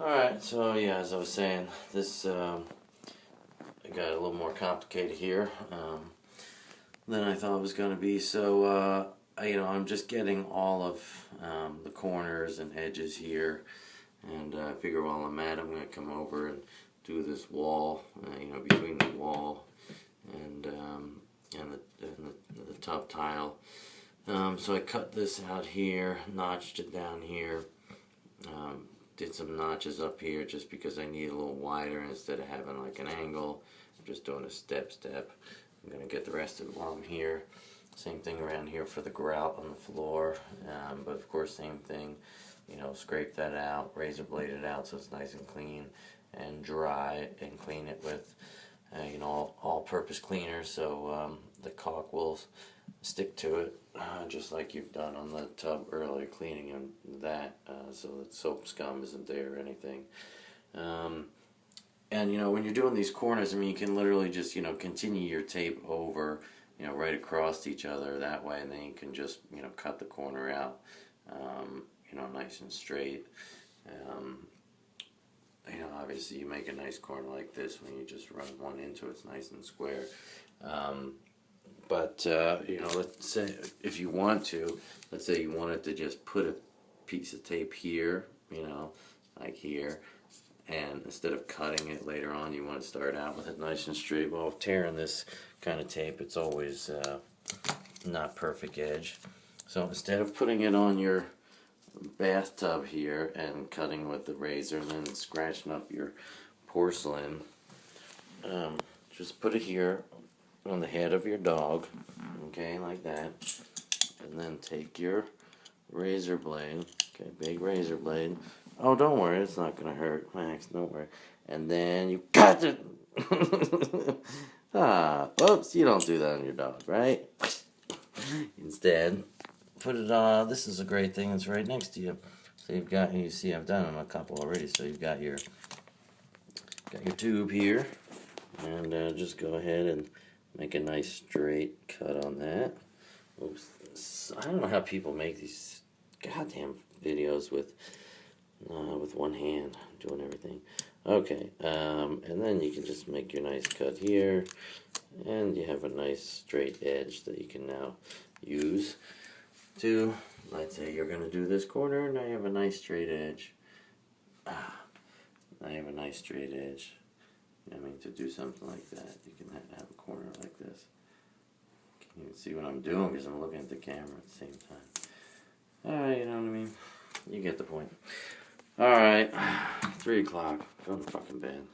Alright, so yeah, as I was saying, this got a little more complicated here than I thought it was going to be. So, I'm just getting all of the corners and edges here, and I figure while I'm at it, I'm going to come over and do this wall, between the wall and the top tile. So I cut this out here, notched it down here. Did some notches up here just because I need a little wider instead of having like an angle. I'm just doing a step. I'm going to get the rest of it while I'm here. Same thing around here for the grout on the floor. But of course, same thing. Scrape that out, razor blade it out so it's nice and clean and dry, and clean it with all-purpose cleaner so the caulk will stick to it, just like you've done on the tub earlier, cleaning that so that soap scum isn't there or anything. And when you're doing these corners, you can literally just continue your tape over right across each other that way, and then you can just cut the corner out nice and straight. Obviously you make a nice corner like this when you just run one into it, it's nice and square. But let's say if you want to, let's say you wanted to just put a piece of tape here, like here, and instead of cutting it later on, you want to start out with it nice and straight. Well, tearing this kind of tape, it's always not perfect edge. So instead of putting it on your bathtub here and cutting with the razor and then scratching up your porcelain, just put it here on the head of your dog, okay, like that, and then take your razor blade, okay, big razor blade. Oh, don't worry, it's not gonna hurt, Max, don't worry. And then you cut it. Whoops, you don't do that on your dog, right? Instead, put it on. This is a great thing. It's right next to you. So you see, I've done a couple already. So you've got your tube here, and just go ahead and make a nice straight cut on that. Oops, I don't know how people make these goddamn videos with one hand doing everything. Okay, and then you can just make your nice cut here, and you have a nice straight edge that you can now use to, let's say you're going to do this corner, and now you have a nice straight edge. Now you have a nice straight edge. To do something like that, you can have a corner like this. Can't even see what I'm doing because I'm looking at the camera at the same time. Alright, you know what I mean? You get the point. Alright, 3 o'clock. Go to fucking bed.